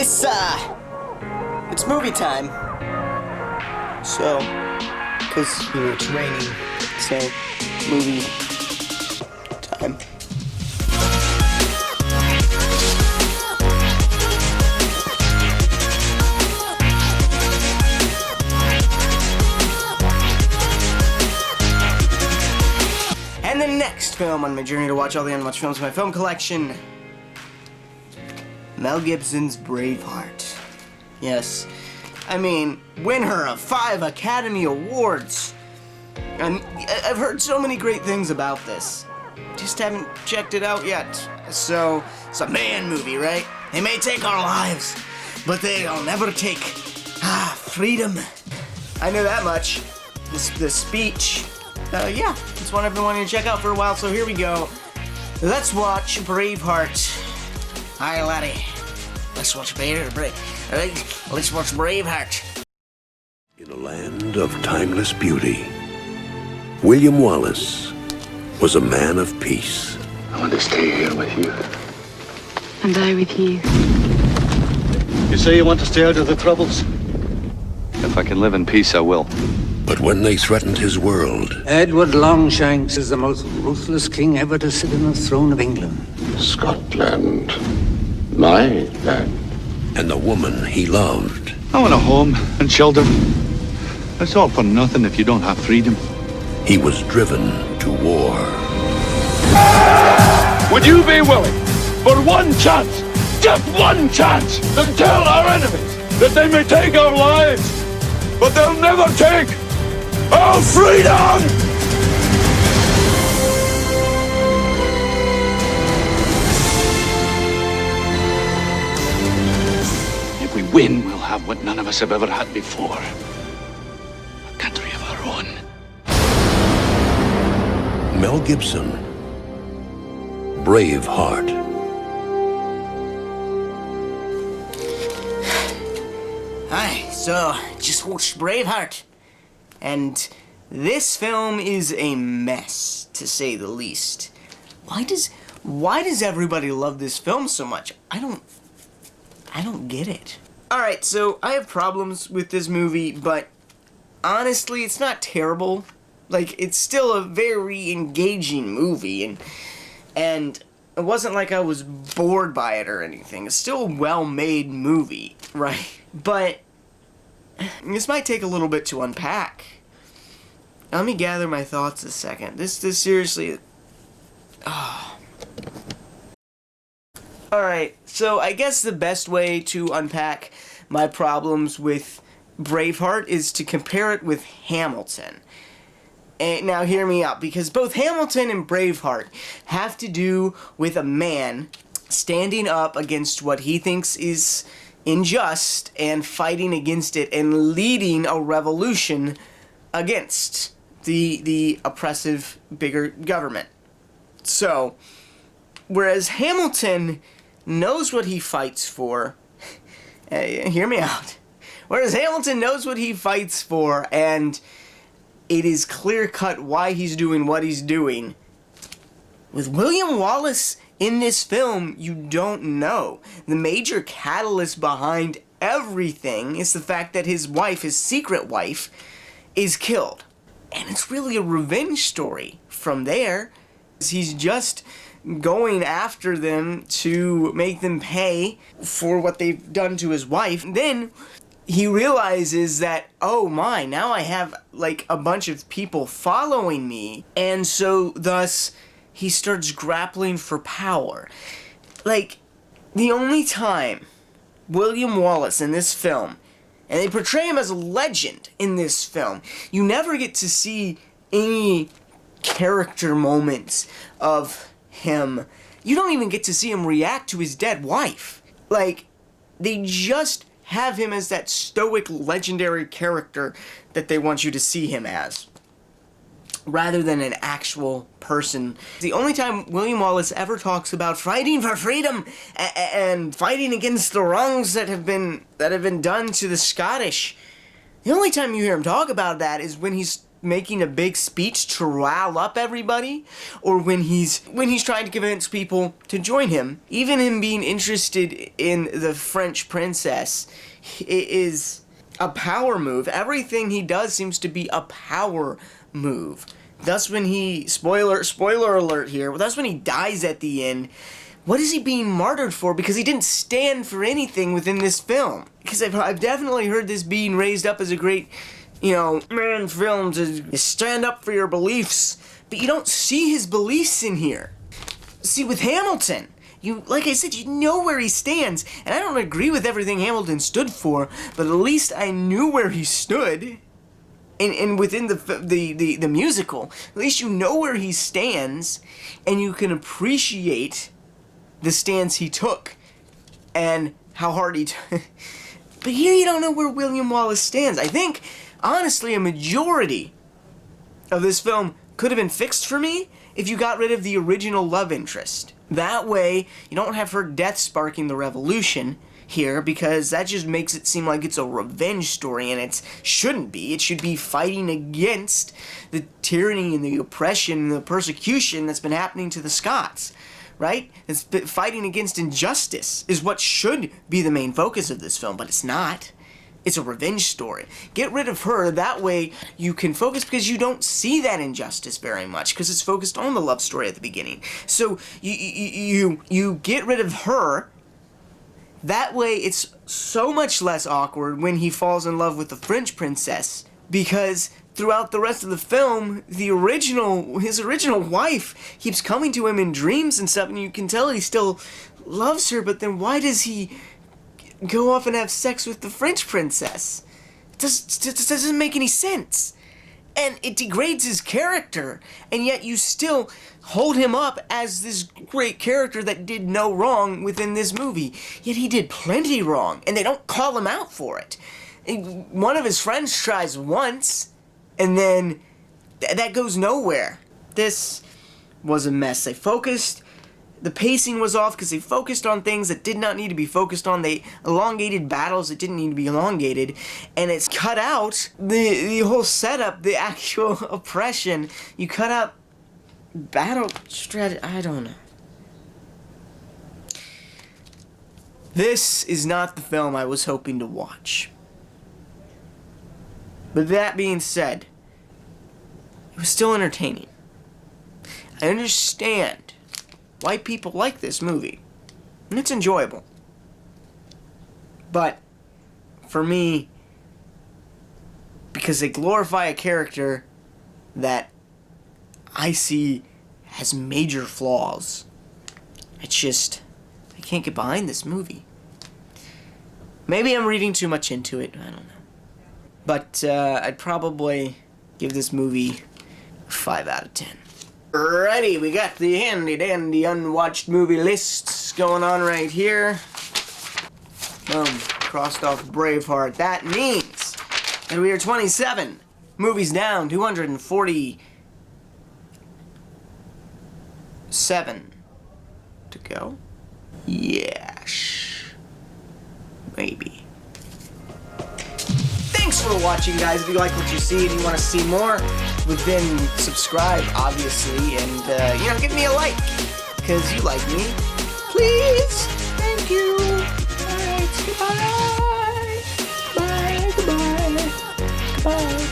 It's movie time. So, because, it's raining, so, movie time. And the next film on my journey to watch all the unwatched films in my film collection, Mel Gibson's Braveheart. Yes, I mean, winner of 5 Academy Awards. And I've heard so many great things about this. Just haven't checked it out yet. So, it's a man movie, right? They may take our lives, but they'll never take, freedom. I know that much. The speech. Yeah, it's one I've been wanting to check out for a while, so here we go. Let's watch Braveheart. Hi, laddie. Let's watch Braveheart. Let's watch Braveheart. In a land of timeless beauty, William Wallace was a man of peace. I want to stay here with you. And I with you. You say you want to stay out of the troubles? If I can live in peace, I will. But when they threatened his world, Edward Longshanks is the most ruthless king ever to sit on the throne of England. Scotland. My land. and the woman he loved, I want a home and shelter. It's all for nothing if you don't have freedom. he was driven to war. Would you be willing, for one chance, just one chance, to tell our enemies that they may take our lives, but they'll never take our freedom? If we win, we'll have what none of us have ever had before. A country of our own. Mel Gibson, Braveheart. Hi, so just watched Braveheart, and this film is a mess, to say the least. Why does everybody love this film so much? I don't get it. Alright, so I have problems with this movie, but honestly, it's not terrible. Like, it's still a very engaging movie, and it wasn't like I was bored by it or anything. It's still a well-made movie, right? But this might take a little bit to unpack. Let me gather my thoughts a second. This seriously... Alright, so I guess the best way to unpack my problems with Braveheart is to compare it with Hamilton. And now hear me out, because both Hamilton and Braveheart have to do with a man standing up against what he thinks is unjust and fighting against it and leading a revolution against the oppressive bigger government. So, whereas Hamilton knows what he fights for, hear me out. Whereas Hamilton knows what he fights for, and it is clear-cut why he's doing what he's doing. With William Wallace in this film, you don't know. The major catalyst behind everything is the fact that his wife, his secret wife, is killed. And it's really a revenge story from there. He's just going after them to make them pay for what they've done to his wife. Then he realizes that, oh my, now I have like a bunch of people following me, and so thus he starts grappling for power. Like, the only time William Wallace in this film, and they portray him as a legend in this film, you never get to see any character moments of him. You don't even get to see him react to his dead wife. Like, they just have him as that stoic, legendary character that they want you to see him as, rather than an actual person. The only time William Wallace ever talks about fighting for freedom and fighting against the wrongs that have been done to the Scottish, the only time you hear him talk about that is when he's making a big speech to rile up everybody, or when he's trying to convince people to join him. Even him being interested in the French princess is a power move. Everything he does seems to be a power move. Thus when he, spoiler alert here, that's when he dies at the end. What is he being martyred for? Because he didn't stand for anything within this film. Because I've definitely heard this being raised up as a great, man film to stand up for your beliefs. But you don't see his beliefs in here. See, with Hamilton, like I said, you know where he stands. And I don't agree with everything Hamilton stood for, but at least I knew where he stood. And within the musical, at least you know where he stands, and you can appreciate the stance he took and how hard he took. But here you don't know where William Wallace stands. I think, honestly, a majority of this film could have been fixed for me if you got rid of the original love interest. That way, you don't have her death sparking the revolution here, because that just makes it seem like it's a revenge story, and it shouldn't be. It should be fighting against the tyranny and the oppression and the persecution that's been happening to the Scots. Right? It's fighting against injustice is what should be the main focus of this film, but it's not. It's a revenge story. Get rid of her, that way you can focus, because you don't see that injustice very much, because it's focused on the love story at the beginning. So you get rid of her, that way it's so much less awkward when he falls in love with the French princess, because throughout the rest of the film, his original wife keeps coming to him in dreams and stuff, and you can tell he still loves her, but then why does he go off and have sex with the French princess? It doesn't make any sense. And it degrades his character, and yet you still hold him up as this great character that did no wrong within this movie. Yet he did plenty wrong, and they don't call him out for it. One of his friends tries once, and then that goes nowhere. This was a mess. The pacing was off because they focused on things that did not need to be focused on. They elongated battles that didn't need to be elongated, and it's cut out the whole setup, the actual oppression. You cut out battle strategy. I don't know. This is not the film I was hoping to watch. But that being said, it was still entertaining. I understand why people like this movie, and it's enjoyable. But for me, because they glorify a character that I see has major flaws, I can't get behind this movie. Maybe I'm reading too much into it, I don't know. But I'd probably give this movie a 5 out of 10. Alrighty, we got the handy dandy unwatched movie lists going on right here. Boom, crossed off Braveheart. That means that we are 27 movies down, 247 to go. Yes, maybe. Thanks for watching, guys. If you like what you see and you want to see more, then subscribe, obviously, and, give me a like, because you like me. Please. Thank you. Alright, goodbye. Bye, goodbye. Bye.